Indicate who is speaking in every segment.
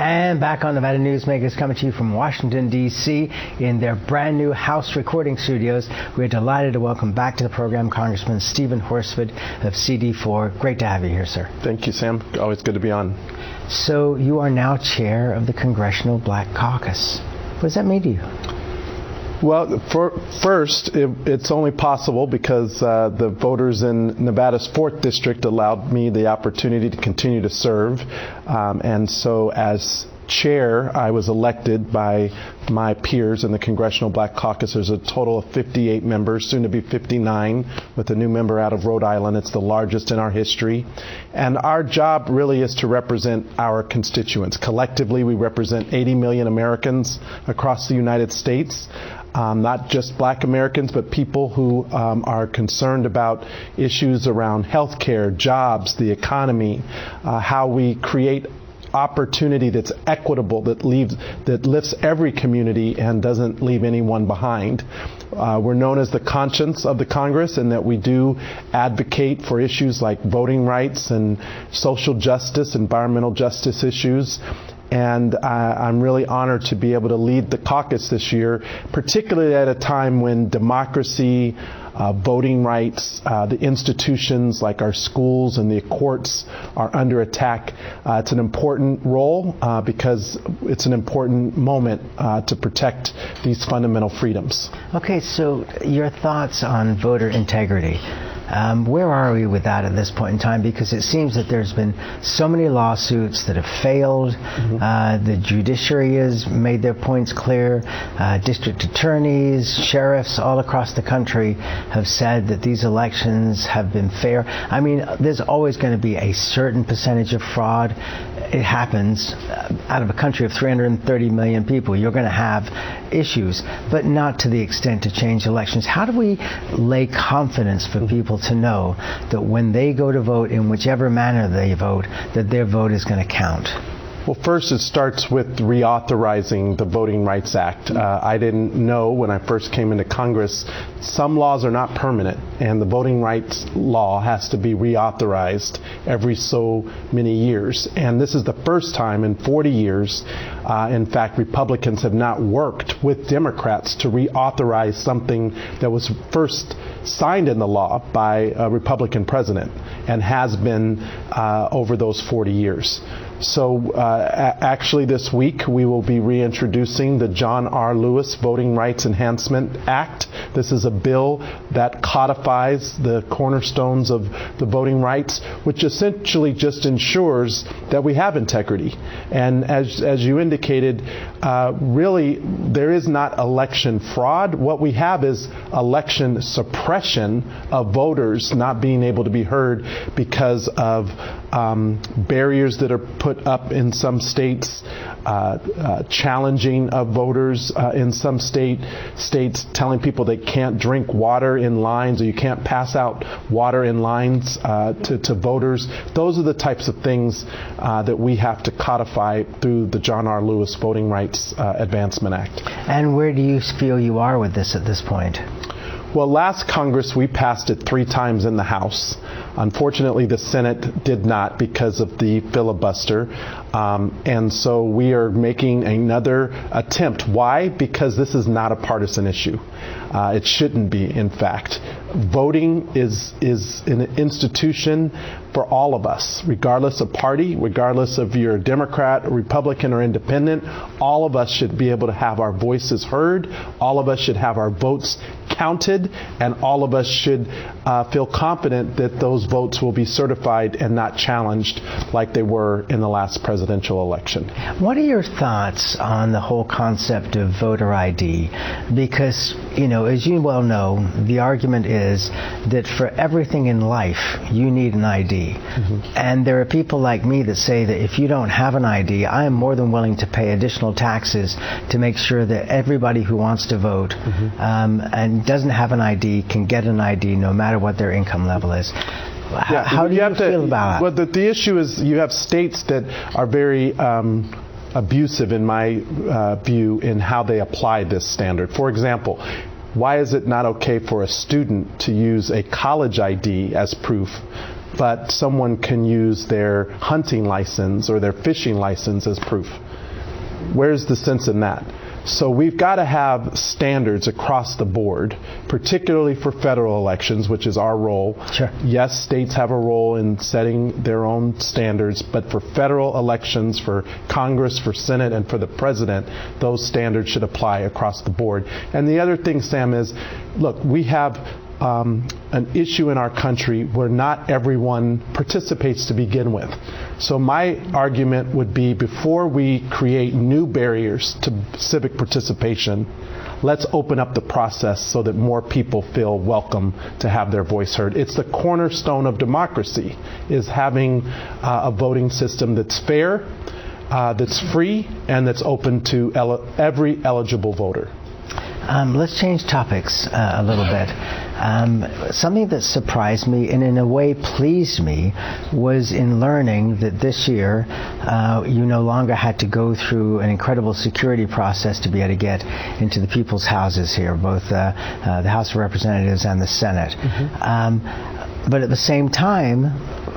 Speaker 1: And back on Nevada Newsmakers, coming to you from Washington, D.C. in their brand new House recording studios. We're delighted to welcome back to the program Congressman Stephen Horsford of CD4. Great to have you here, sir.
Speaker 2: Thank you, Sam. Always good to be on.
Speaker 1: So you are now chair of the Congressional Black Caucus. What does that mean to you?
Speaker 2: Well, first, it's only possible because the voters in Nevada's 4th District allowed me the opportunity to continue to serve. And so as chair, I was elected by my peers in the Congressional Black Caucus. There's a total of 58 members, soon to be 59, with a new member out of Rhode Island. It's the largest in our history. And our job really is to represent our constituents. Collectively, we represent 80 million Americans across the United States. Not just black Americans, but people who are concerned about issues around health care, jobs, the economy, how we create opportunity that's equitable, that lifts every community and doesn't leave anyone behind. We're known as the conscience of the Congress, in that we do advocate for issues like voting rights and social justice, environmental justice issues. And I'm really honored to be able to lead the caucus this year, particularly at a time when democracy, voting rights, the institutions like our schools and the courts are under attack. It's an important role because it's an important moment to protect these fundamental freedoms.
Speaker 1: Okay, so your thoughts on voter integrity. Where are we with that at this point in time? Because it seems that there's been so many lawsuits that have failed. The judiciary has made their points clear. District attorneys, sheriffs all across the country have said that these elections have been fair. I mean, there's always going to be a certain percentage of fraud. It happens out of a country of 330 million people. You're going to have issues, but not to the extent to change elections. How do we lay confidence for people to know that when they go to vote, in whichever manner they vote, that their vote is going to count?
Speaker 2: Well, first, it starts with reauthorizing the Voting Rights Act. I didn't know when I first came into Congress, some laws are not permanent, and the voting rights law has to be reauthorized every so many years. And this is the first time in 40 years, in fact, Republicans have not worked with Democrats to reauthorize something that was first signed in the law by a Republican president and has been over those 40 years. So actually this week we will be reintroducing the John R. Lewis Voting Rights Enhancement Act. This is a bill that codifies the cornerstones of the voting rights, which essentially just ensures that we have integrity. And as you indicated, really there is not election fraud. What we have is election suppression of voters not being able to be heard because of barriers that are put up in some states, challenging of voters in some states, telling people they can't drink water in lines, or you can't pass out water in lines to voters. Those are the types of things that we have to codify through the John R. Lewis Voting Rights Advancement Act.
Speaker 1: And where do you feel you are with this at this point?
Speaker 2: Well, last Congress we passed it 3 times in the House. Unfortunately, the Senate did not because of the filibuster. And so we are making another attempt. Why? Because this is not a partisan issue. It shouldn't be, in fact. Voting is an institution for all of us, regardless of party, regardless of you're a Democrat, Republican, or Independent. All of us should be able to have our voices heard. All of us should have our votes counted, and all of us should feel confident that those votes will be certified and not challenged like they were in the last presidential election.
Speaker 1: What are your thoughts on the whole concept of voter ID? Because, you know, as you well know, the argument is that for everything in life, you need an ID. And there are people like me that say that if you don't have an ID, I am more than willing to pay additional taxes to make sure that everybody who wants to vote and doesn't have an ID can get an ID no matter what their income level is. How do you feel about it?
Speaker 2: Well, the issue is you have states that are very abusive, in my view, in how they apply this standard. For example, why is it not okay for a student to use a college ID as proof but someone can use their hunting license or their fishing license as proof. Where's the sense in that? So we've got to have standards across the board, particularly for federal elections, which is our role.
Speaker 1: Sure.
Speaker 2: Yes, states have a role in setting their own standards, but for federal elections, for Congress, for Senate, and for the President, those standards should apply across the board. And the other thing, Sam, is, look, we have an issue in our country where not everyone participates to begin with. So my argument would be, before we create new barriers to civic participation, let's open up the process so that more people feel welcome to have their voice heard. It's the cornerstone of democracy, is having a voting system that's fair, that's free, and that's open to every eligible voter.
Speaker 1: Let's change topics a little bit. Something that surprised me and in a way pleased me was in learning that this year you no longer had to go through an incredible security process to be able to get into the people's houses here, both the House of Representatives and the Senate. But at the same time,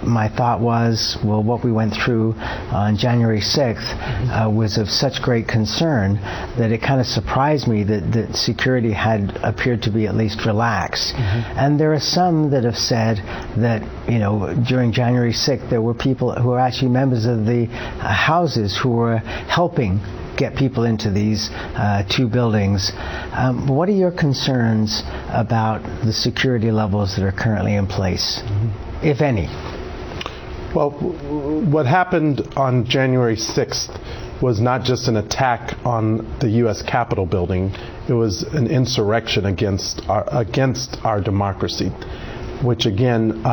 Speaker 1: my thought was, well, what we went through on January 6th was of such great concern that it kind of surprised me that security had appeared to be at least relaxed. And there are some that have said that, you know, during January 6th there were people who are actually members of the houses who were helping get people into these two buildings. What are your concerns about the security levels that are currently in place, if any?
Speaker 2: Well, what happened on January 6th was not just an attack on the U.S. Capitol building. It was an insurrection against our democracy, which again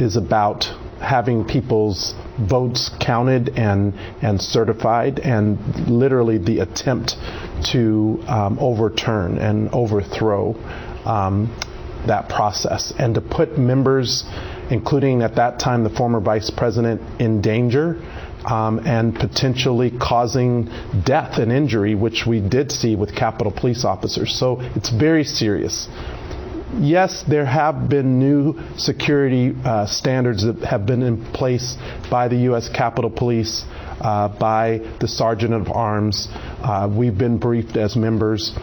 Speaker 2: is about having people's votes counted and certified, and literally the attempt to overturn and overthrow that process, and to put members, including at that time the former vice president, in danger, and potentially causing death and injury, which we did see with Capitol police officers. So it's very serious. Yes, there have been new security standards that have been in place by the U.S. Capitol Police, by the Sergeant of Arms. We've been briefed as members.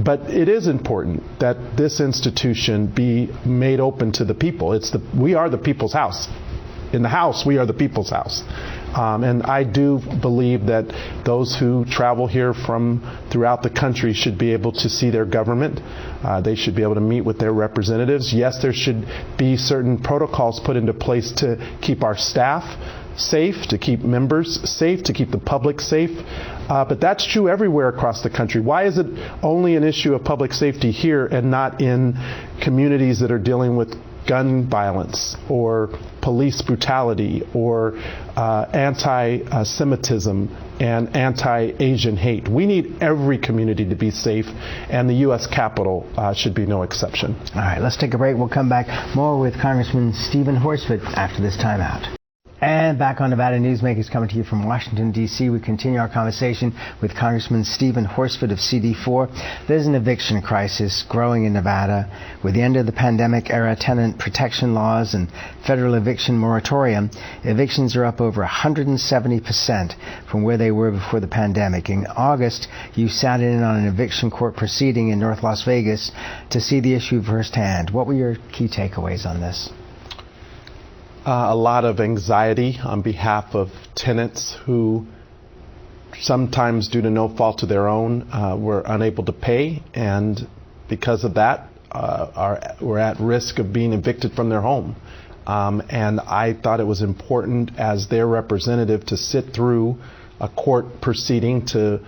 Speaker 2: But it is important that this institution be made open to the people. We are the people's house. In the House, we are the people's house. And I do believe that those who travel here from throughout the country should be able to see their government. They should be able to meet with their representatives. Yes, there should be certain protocols put into place to keep our staff safe, to keep members safe, to keep the public safe. But that's true everywhere across the country. Why is it only an issue of public safety here and not in communities that are dealing with gun violence or police brutality or anti-Semitism and anti-Asian hate? We need every community to be safe, and the U.S. Capitol should be no exception.
Speaker 1: All right, let's take a break. We'll come back more with Congressman Stephen Horsford after this timeout. And back on Nevada Newsmakers, coming to you from Washington, D.C. We continue our conversation with Congressman Stephen Horsford of CD4. There's an eviction crisis growing in Nevada. With the end of the pandemic-era tenant protection laws and federal eviction moratorium, evictions are up over 170% from where they were before the pandemic. In August, you sat in on an eviction court proceeding in North Las Vegas to see the issue firsthand. What were your key takeaways on this?
Speaker 2: A lot of anxiety on behalf of tenants who, sometimes due to no fault of their own, were unable to pay, and because of that were at risk of being evicted from their home. And I thought it was important as their representative to sit through a court proceeding to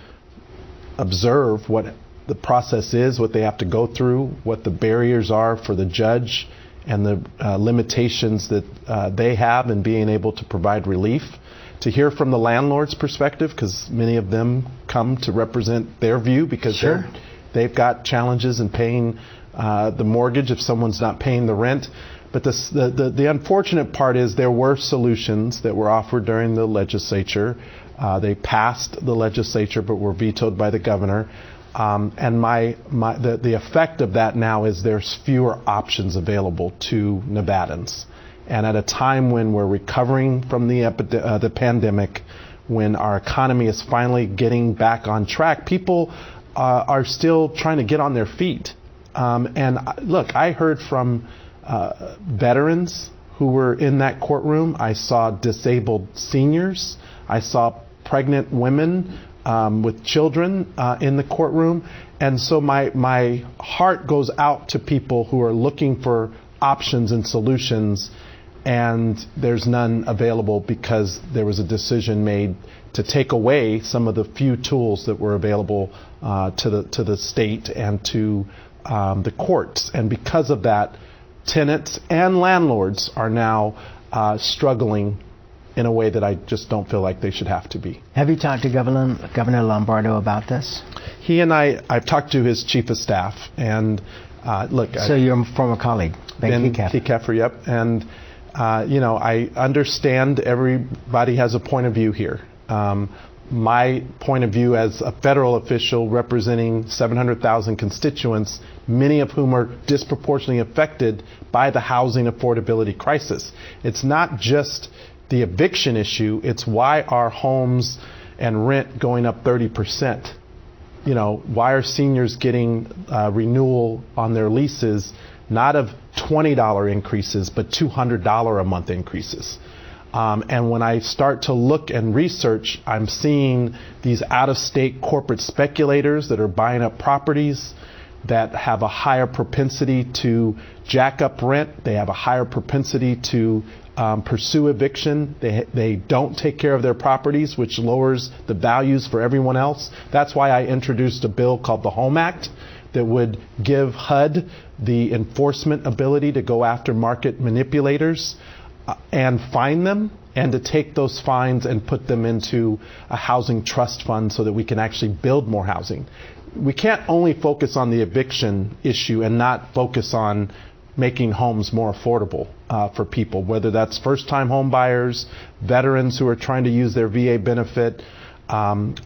Speaker 2: observe what the process is, what they have to go through, what the barriers are for the judge, and the limitations that they have in being able to provide relief. To hear from the landlord's perspective, because many of them come to represent their view, because
Speaker 1: sure,
Speaker 2: they've got challenges in paying the mortgage if someone's not paying the rent. But the unfortunate part is there were solutions that were offered during the legislature. They passed the legislature but were vetoed by the governor. And the effect of that now is there's fewer options available to Nevadans. And at a time when we're recovering from the pandemic, when our economy is finally getting back on track, people are still trying to get on their feet. And look, I heard from veterans who were in that courtroom. I saw disabled seniors. I saw pregnant women with children in the courtroom. And so my heart goes out to people who are looking for options and solutions, and there's none available because there was a decision made to take away some of the few tools that were available to the state and to the courts. And because of that, tenants and landlords are now struggling in a way that I just don't feel like they should have to be.
Speaker 1: Have you talked to Governor Lombardo about this?
Speaker 2: He and I've talked to his chief of staff, and look.
Speaker 1: So you're a former colleague, Ben
Speaker 2: Keffer, yep. And I understand everybody has a point of view here. My point of view as a federal official representing 700,000 constituents, many of whom are disproportionately affected by the housing affordability crisis. It's not just the eviction issue, it's why are homes and rent going up 30%? Why are seniors getting renewal on their leases, not of $20 increases, but $200 a month increases? And when I start to look and research, I'm seeing these out-of-state corporate speculators that are buying up properties that have a higher propensity to jack up rent. They have a higher propensity to pursue eviction. They don't take care of their properties, which lowers the values for everyone else. That's why I introduced a bill called the Home Act that would give HUD the enforcement ability to go after market manipulators and fine them, and to take those fines and put them into a housing trust fund so that we can actually build more housing. We can't only focus on the eviction issue and not focus on making homes more affordable for people, whether that's first-time home buyers, veterans who are trying to use their VA benefit,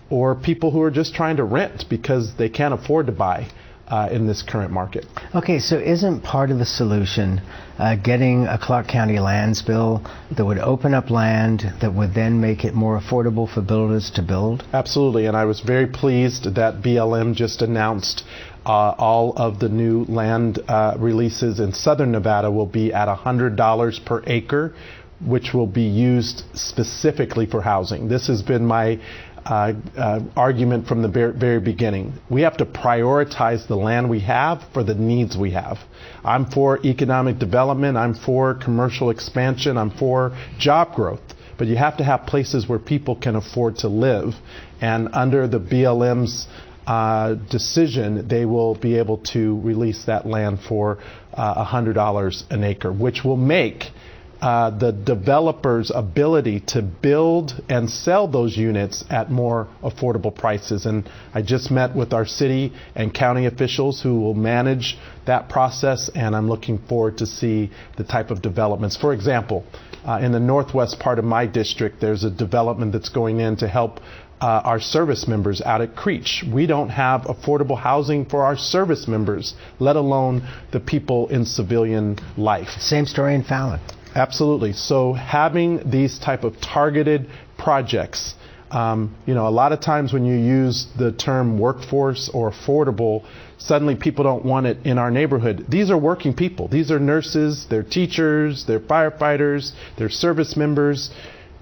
Speaker 2: or people who are just trying to rent because they can't afford to buy in this current market.
Speaker 1: Okay, so isn't part of the solution getting a Clark County lands bill that would open up land that would then make it more affordable for builders to build?
Speaker 2: Absolutely, and I was very pleased that BLM just announced all of the new land releases in southern Nevada will be at $100 per acre, which will be used specifically for housing. This has been my argument from the very beginning. We have to prioritize the land we have for the needs we have. I'm for economic development, I'm for commercial expansion, I'm for job growth, but you have to have places where people can afford to live. And under the BLM's decision, they will be able to release that land for $100 an acre, which will make the developer's ability to build and sell those units at more affordable prices. And I just met with our city and county officials who will manage that process, and I'm looking forward to see the type of developments. For example, in the northwest part of my district, there's a development that's going in to help our service members out at Creech. We don't have affordable housing for our service members, let alone the people in civilian life.
Speaker 1: Same story in Fallon.
Speaker 2: Absolutely. So having these type of targeted projects, a lot of times when you use the term workforce or affordable, suddenly people don't want it in our neighborhood. These are working people. These are nurses, they're teachers, they're firefighters, they're service members.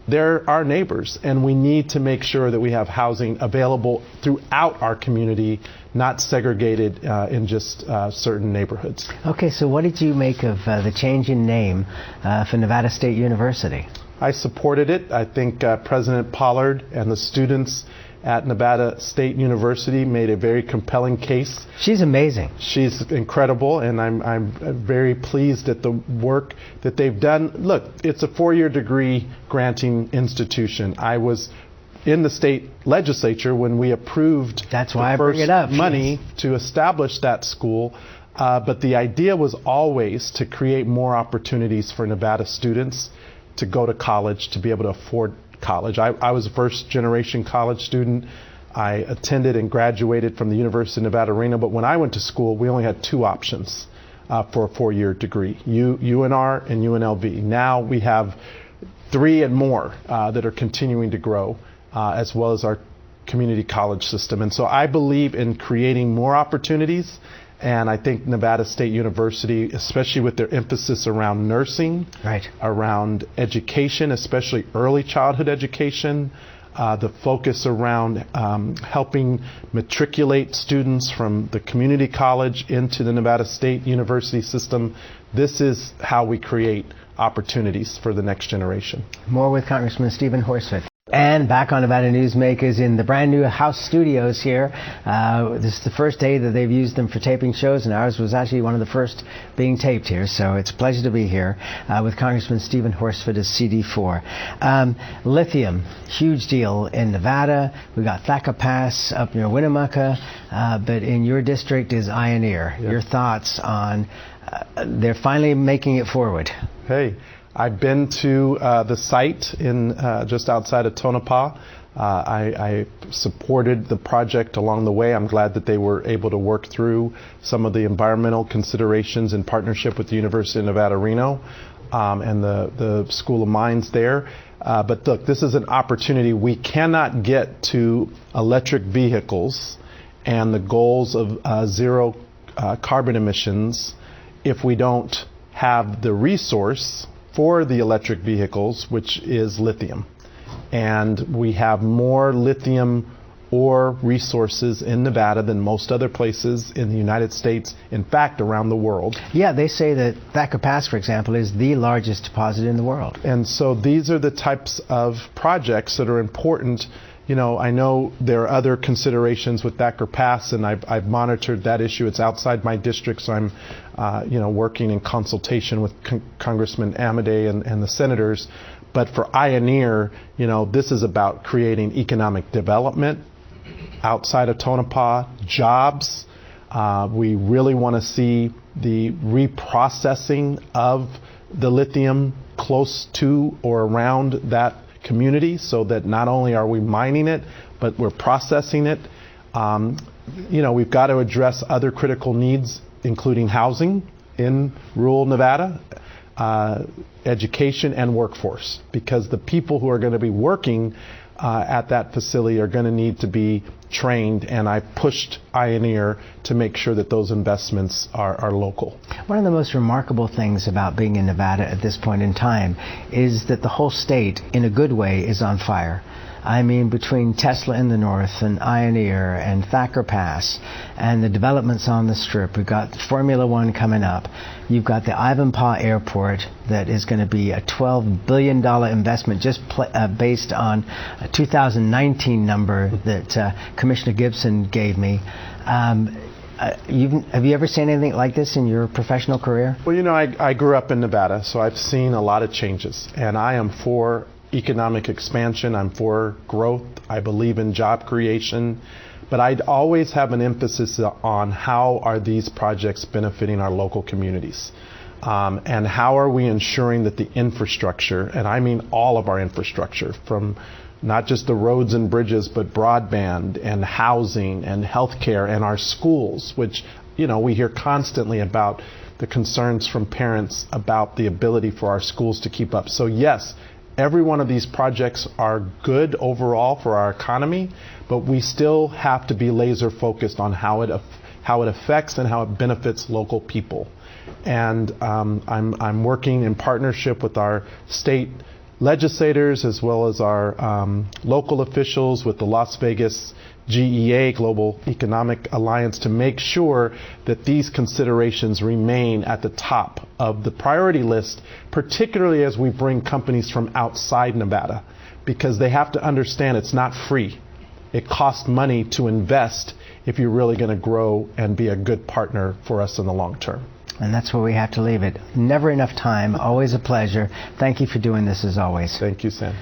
Speaker 2: They're our neighbors, and we need to make sure that we have housing available throughout our community, not segregated in just certain neighborhoods.
Speaker 1: Okay, so what did you make of the change in name for Nevada State University?
Speaker 2: I supported it. I think President Pollard and the students at Nevada State University made a very compelling case.
Speaker 1: She's amazing.
Speaker 2: She's incredible, and I'm very pleased at the work that they've done. Look, it's a 4-year degree granting institution. I was in the state legislature when we approved the first money to establish that school. But the idea was always to create more opportunities for Nevada students to go to college, to be able to afford college. I was a first-generation college student. I attended and graduated from the University of Nevada, Reno, but when I went to school, we only had 2 options. for a 4-year degree, UNR and UNLV. Now we have 3 and more that are continuing to grow, as well as our community college system. And so I believe in creating more opportunities, and I think Nevada State University, especially with their emphasis around nursing,
Speaker 1: right,
Speaker 2: around education, especially early childhood education, the focus around helping matriculate students from the community college into the Nevada State University system. This is how we create opportunities for the next generation.
Speaker 1: More with Congressman Stephen Horsford. And back on Nevada Newsmakers in the brand new house studios here. This is the first day that they've used them for taping shows, and ours was actually one of the first being taped here. So it's a pleasure to be here with Congressman Stephen Horsford as CD4. Lithium, huge deal in Nevada. We got Thacker Pass up near Winnemucca, but in your district is Ioneer. Yep. Your thoughts on they're finally making it forward?
Speaker 2: Hey. I've been to the site in just outside of Tonopah. I supported the project along the way. I'm glad that they were able to work through some of the environmental considerations in partnership with the University of Nevada, Reno, and the School of Mines there. But look, this is an opportunity. We cannot get to electric vehicles and the goals of zero carbon emissions if we don't have the resource for the electric vehicles, which is lithium. And we have more lithium ore resources in Nevada than most other places in the United States, in fact, around the world.
Speaker 1: Yeah, they say that Thacker Pass, for example, is the largest deposit in the world.
Speaker 2: And so these are the types of projects that are important. You know, I know there are other considerations with Thacker Pass, and I've monitored that issue. It's outside my district, so I'm, working in consultation with Congressman Amedee and the senators. But for Ioneer, this is about creating economic development outside of Tonopah, jobs. We really want to see the reprocessing of the lithium close to or around that community, so that not only are we mining it, but we're processing it. We've got to address other critical needs, including housing in rural Nevada, education, and workforce, because the people who are going to be working at that facility are going to need to be trained, and I pushed Ioneer to make sure that those investments are local.
Speaker 1: One of the most remarkable things about being in Nevada at this point in time is that the whole state, in a good way, is on fire. I mean, between Tesla in the north and Ioneer and Thacker Pass and the developments on the Strip, we've got Formula One coming up. You've got the Ivanpah Airport that is going to be a $12 billion investment just based on a 2019 number that Commissioner Gibson gave me. Have you ever seen anything like this in your professional career?
Speaker 2: Well, I grew up in Nevada, so I've seen a lot of changes, and I am for economic expansion. I'm for growth. I believe in job creation, but I'd always have an emphasis on how are these projects benefiting our local communities, and how are we ensuring that the infrastructure, and I mean all of our infrastructure, from not just the roads and bridges, but broadband and housing and healthcare and our schools, which we hear constantly about the concerns from parents about the ability for our schools to keep up. So yes, every one of these projects are good overall for our economy, but we still have to be laser focused on how it affects and how it benefits local people. And I'm working in partnership with our state legislators as well as our local officials with the Las Vegas GEA, Global Economic Alliance, to make sure that these considerations remain at the top of the priority list, particularly as we bring companies from outside Nevada, because they have to understand it's not free. It costs money to invest if you're really going to grow and be a good partner for us in the long term.
Speaker 1: And that's where we have to leave it. Never enough time. Always a pleasure. Thank you for doing this as always.
Speaker 2: Thank you, Sam.